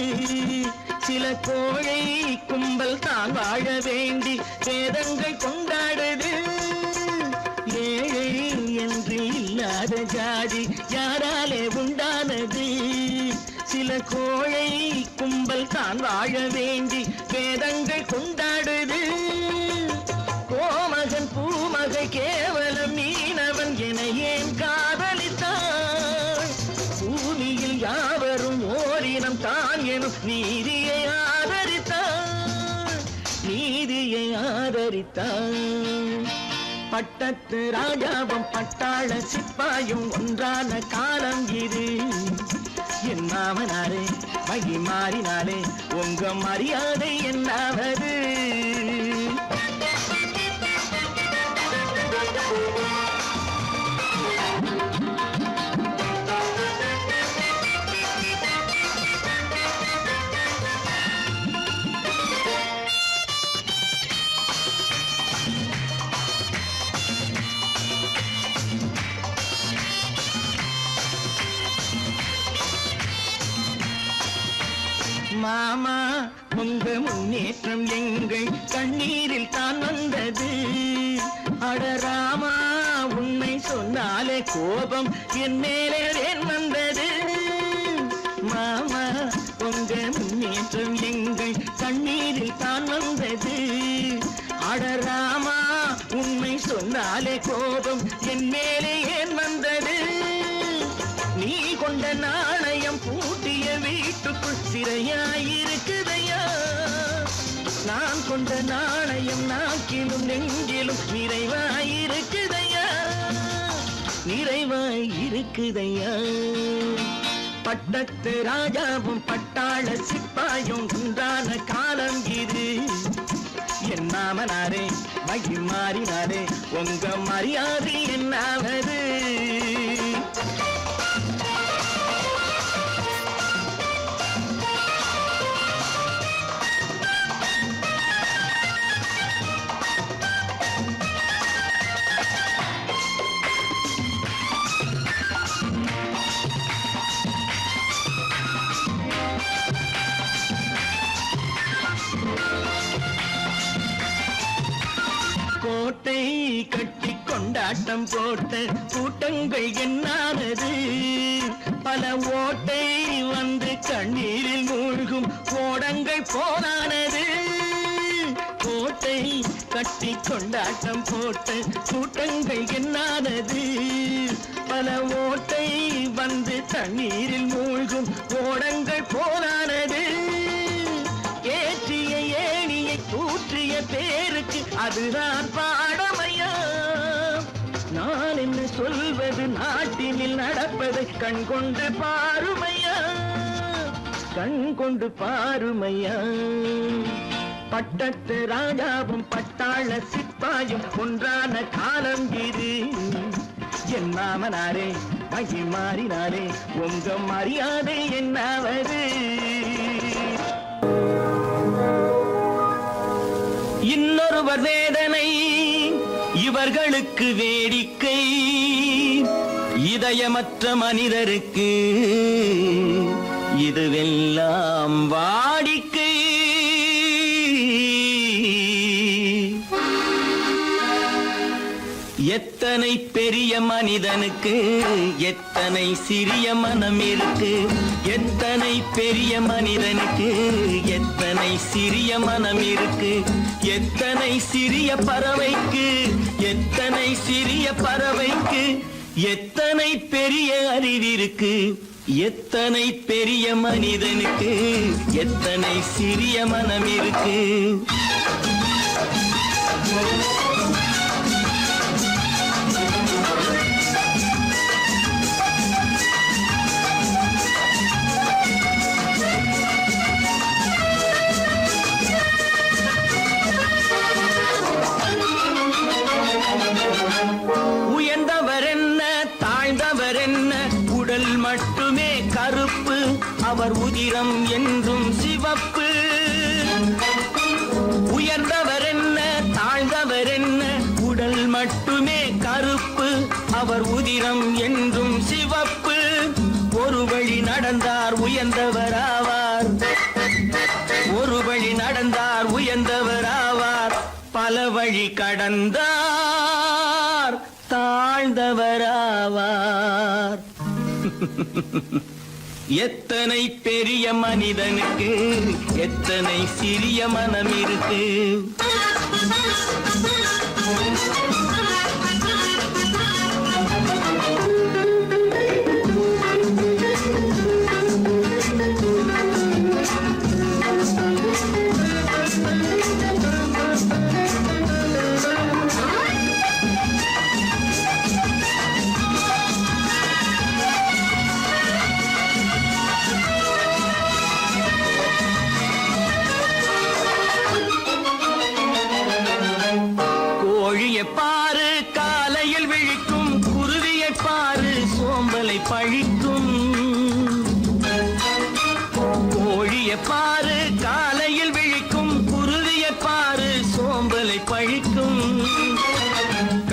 சில கோழை கும்பல் தான் வாழ வேண்டி வேதங்கள் கொண்டாடுது. ஏழை என்று இல்லாத ஜாதி யாராலே உண்டானது? சில கோழை கும்பல் தான் வாழ வேண்டி வேதங்கள் கொண்டாடுது. கோமகன் பூமகை கேவலம் மீனவன் என ஏன் காதலித்தாள்? பூமியில் யாவரும் ஓரினம் தான் எனும் நீதியை ஆதரித்தாள், நீதியை ஆதரித்தாள். பட்டத்து ராஜாவும் பட்டாள சிப்பாயும் ஒன்றான காலம் இது. என் மாமனாரே வழி மாறினாலே உங்க மரியாதை என்னாவது? மாமா உங்க முன்னேற்றம் எங்கள் கண்ணீரில் தான் வந்தது. அடராமா உண்மை சொன்னாலே கோபம் என் மேலே ஏன் வந்தது? மாமா உங்க முன்னேற்றம் எங்கள் கண்ணீரில் தான் வந்தது. அடராமா உண்மை சொன்னாலே கோபம் என் மேலே ஏன் வந்தது? நீ கொண்ட நாணயம் பூட்டிய வீட்டுக்குள் சிறையாயிருக்குதையா? நான் கொண்ட நாணயம் நாக்கிலும் நெஞ்சிலும் நிறைவாயிருக்குதையா, நிறைவாயிருக்குதையா. பட்டத்து ராஜாவும் பட்டாள சிப்பாயும் ஒன்றான காலம் இது. என் மாமனாரே வழி மாறினாரே உங்க மரியாதை என்னாவது? கோட்டை கட்டி கொண்டாட்டம் போட்ட கூட்டங்கள் என்னானது? பல ஓட்டை வந்து கண்ணீரில் மூழ்கும் ஓடங்கள் போனானது. கோட்டை கட்டி கொண்டாட்டம் போட்ட கூட்டங்கள் என்னானது? பல ஓட்டை வந்து தண்ணீரில் மூழ்கும் ஓடங்கள் போனானது. ஏற்றிய ஏணியை தூற்றிய அதுதான் பாடமையா. நான் என்ன சொல்வது, நாட்டினில் நடப்பதை கண் கொண்டு பாருமையா, கண் கொண்டு பாருமையா. பட்டத்து ராஜாவும் பட்டாள சிப்பாயும் ஒன்றான காலம் இது. என் மாமனாரே மகி மாறினாரே, உங்க மரியாதை என்னாவது? இன்னொருவர் வேதனை இவர்களுக்கு வேடிக்கை, இதயமற்ற மனிதருக்கு இதுவெல்லாம் வாடிக்கை. எத்தனை பெரிய மனிதனுக்கு எத்தனை சிறிய மனம் இருக்கு, எத்தனை பெரிய மனிதனுக்கு எத்தனை சிறிய மனம் இருக்கு. எத்தனை சிறிய பறவைக்கு எத்தனை சிறிய பறவைக்கு எத்தனை பெரிய அறிவிருக்கு. எத்தனை பெரிய மனிதனுக்கு எத்தனை சிறிய மனம் இருக்கு. உயர்ந்தவர் என்ன தாழ்ந்தவர் என்ன, உடல் மட்டுமே கருப்பு, அவர் உதிரம் என்றும் சிவப்பு. உயர்ந்தவர் என்ன தாழ்ந்தவர் என்ன, உடல் மட்டுமே கருப்பு, அவர் உதிரம் என்றும் சிவப்பு. ஒரு வழி நடந்தார் உயர்ந்தவர் ஆவார், ஒரு வழி நடந்தார் உயர்ந்தவர் ஆவார். பல வழி கடந்தார் தாழ்ந்தவராவார். எத்தனை பெரிய மனிதனுக்கு எத்தனை சிறிய மனம் இருக்கு. பாரு காலையில் விழிக்கும் குருவியை பாரு சோம்பலை பழிக்கும். கோழியை பாரு காலையில் விழிக்கும் குருவியை பாரு சோம்பலை பழிக்கும்.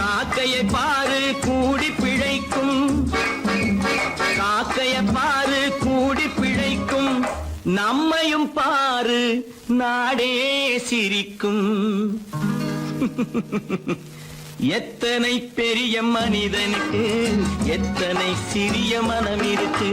காக்கையை பாரு கூடி பிழைக்கும், காக்கையை பாரு கூடி பிழைக்கும். நம்மையும் பாரு நாடே சிரிக்கும். எத்தனை பெரிய மனிதனுக்கு எத்தனை சிறிய மனம் இருக்கு.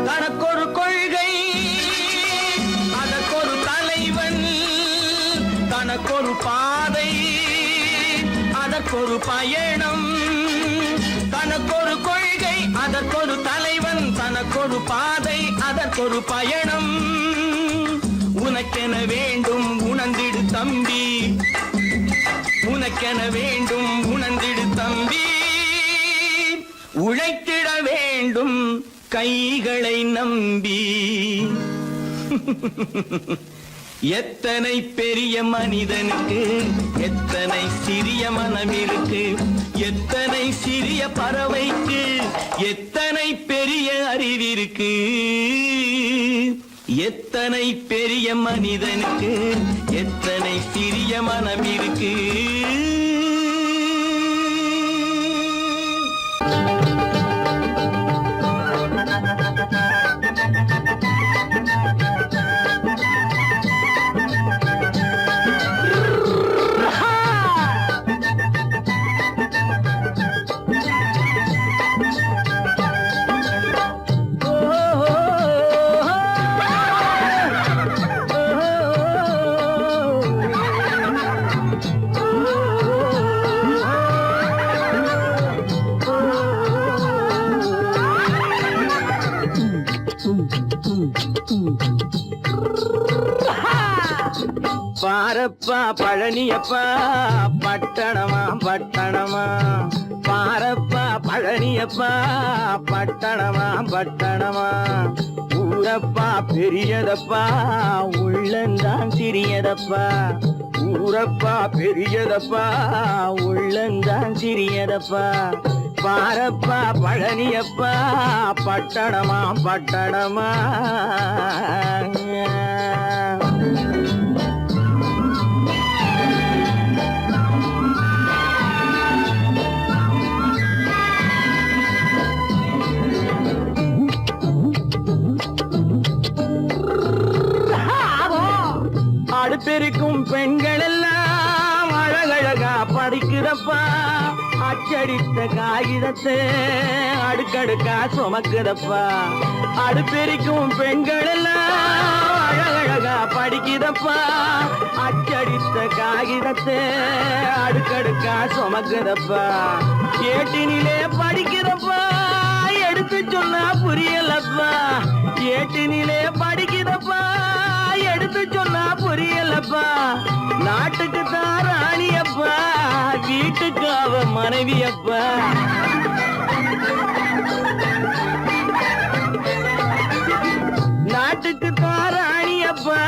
தனக்கொரு கொள்கை அதற்கொரு தலைவன், தனக்கொரு பாதை அதற்கொரு பயணம். தனக்கொரு கொள்கை அதற்கொரு தலைவன், தனக்கொரு பாதை அதற்கொரு பயணம். உனக்கென வேண்டும் உணர்ந்திடு தம்பி, உனக்கென வேண்டும் உணர்ந்திடு தம்பி. உழைத்திட வேண்டும் கைகளை நம்பி. எத்தனை பெரிய மனிதனுக்கு எத்தனை சிறிய மனம் இருக்கு. எத்தனை சிறிய பறவைக்கு எத்தனை பெரிய அறிவிருக்கு. எத்தனை பெரிய மனிதனுக்கு எத்தனை சிறிய மனம் இருக்கு. பாரப்பா பழனியப்பா பட்டணமா பட்டணமா பாரப்பா பழனியப்பா பட்டணமா பட்டணமா ஊரப்பா பெரியதப்பா உள்ளந்தான் சிறியதப்பா ஊரப்பா பெரியதப்பா உள்ளந்தான் சிறியதப்பா பாரப்பா பழனியப்பா பட்டணமா பட்டணமா அடுப்பெருக்கும் பெண்கள் எல்லாம் அழகழகா படிக்குதப்பா அச்சடித்த காகிதத்தை அடுக்கடுக்கா சுமக்குதப்பா அடுப்பெருக்கும் பெண்கள் எல்லாம் அழகழகா படிக்குதப்பா அச்சடித்த காகிதத்தை அடுக்கடுக்கா சுமக்குதப்பா ஏட்டினிலே படிக்குதப்பா எடுத்து சொன்னா புரியலப்பா ஏட்டினிலே படிக்குதப்பா எடுத்து சொன்னா புரியலப்பா நாட்டுக்கு தான் ராணியப்பா வீட்டுக்கு அவ மனைவியப்பா நாட்டுக்கு தான் ராணியப்பா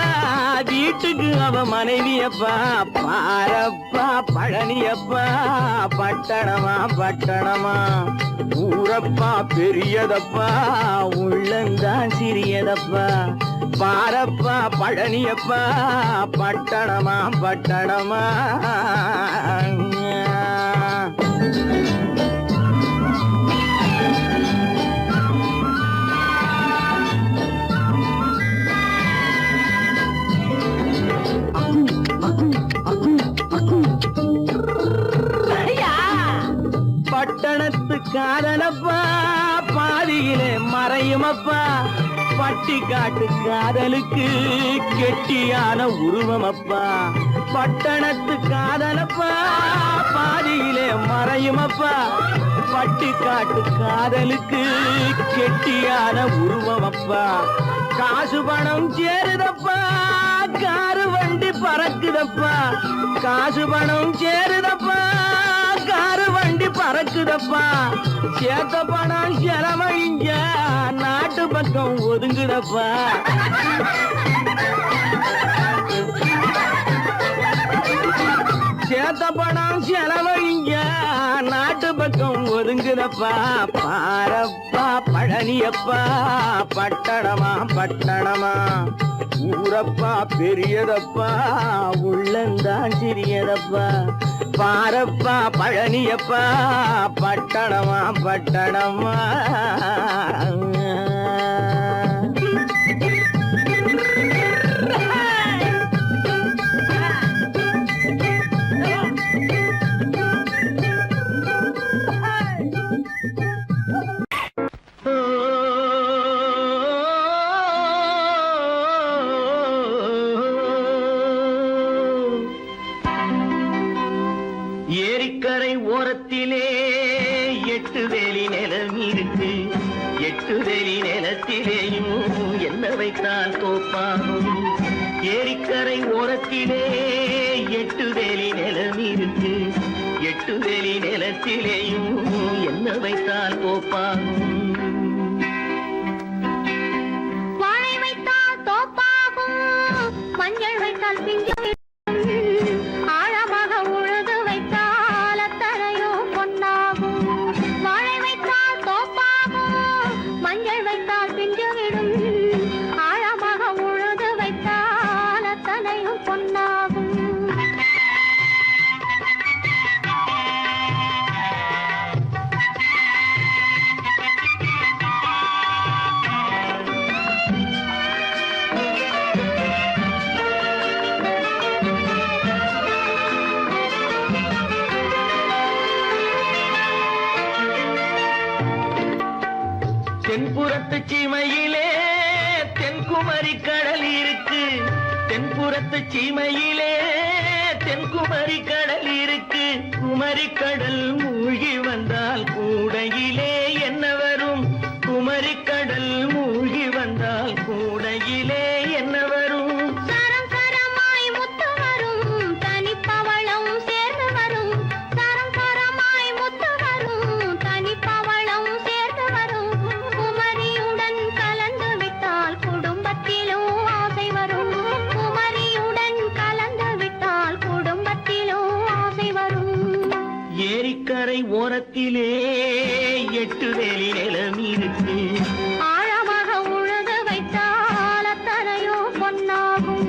வீட்டுக்கு அவ மனைவியப்பா பாரப்பா பழனியப்பா பட்டணமா பட்டணமா ஊரப்பா பெரியதப்பா உள்ளந்தான் சிறியதப்பா பாரப்பா பழனியப்பா பட்டணமா பட்டணமா பட்டணத்து காதலப்பா பாதியிலே மறையுமப்பா பட்டி காட்டு காதலுக்கு கெட்டியான உருவமப்பா பட்டணத்து காதலப்பா பாதியிலே மறையுமப்பா பட்டி காட்டு காதலுக்கு கெட்டியான உருவமப்பா காசு பணம் சேருதப்பா காரு வண்டி பறக்குதப்பா காசு பணம் சேருதப்பா காரு வண்டி பறக்குதப்பா சேத்த பணம் செலவழிஞ்ச நாட்டு பக்கம் ஒதுங்குதப்பா சேத்த பணம் செலவழிஞ்ச நாட்டு பக்கம் ஒதுங்குதப்பா பாரப்பா பழனியப்பா பட்டணமா பட்டணமா ஊரப்பா பெரியதப்பா உள்ளந்தான் சிறியதப்பா பாரப்பா பழனியப்பா பட்டணமா பட்டணமா ஏரிக்கரை ஓரத்திலே 8 வேலி நிலம் இருக்கு 8 வேலி நிலத்திலேயும் என்ன வைத்தால் தோப்பாகும் ஏரிக்கரை ஓரத்திலே 8 வேலி நிலம் இருக்கு 8 வேலி நிலத்திலேயும் என்ன வைத்தால் தோப்பாகும் வாழை வைத்தால் தோப்பாகும் மஞ்சள் வைத்தால் பிஞ்சு ஆழமாக உழுது வைத்தால் அத்தனையோ பொன்னாகும் வாழை வைத்தால் தோப்பாகும் மஞ்சள் வைத்தால் பிஞ்சு விடும் ஆழமாக உழுது வைத்தால் அத்தனையோ பொன்னாகும் தென்புறத்து சீமையிலே தென்குமரி கடல் இருக்கு தென்புறத்து சீமையிலே தென்குமரி கடல் இருக்கு குமரி கடல் மூழ்கி வந்தால் கூடையிலே என்ன வரும் குமரி கடல் மூழ்கி வந்தால் கூடையிலே ஓரத்திலே 8 வேலி நிலம் இருக்கு. ஆழமாக உழுது வைத்தால் அத்தனையோ பொன்னாகும்.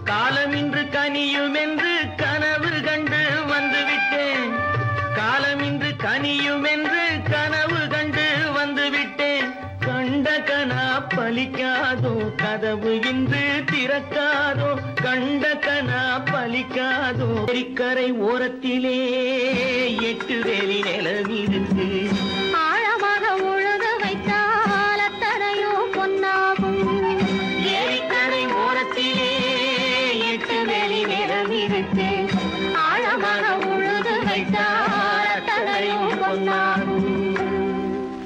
காலம் இன்று கனியும் என்று கனவு கண்டு வந்துவிட்டேன். காலம் இன்று கனியும் என்று கனவு கண்டு வந்துவிட்டேன். கண்ட கனா பலிக்காதோ, கதவு இன்று திறக்காதோ. கண்ட கனா பலிக்காதோ. ஏரிக்கரை ஓரத்திலே 8 வேலி நிலம் இருக்கு. ஆழமாக உழுது வைத்தால் அத்தனையோ பொன்னாகும். ஏரிக்கரை ஓரத்திலே 8 வேலி நிலம் இருக்கு. ஆழமாக உழுது வைத்தால் அத்தனையோ பொன்னாகும்.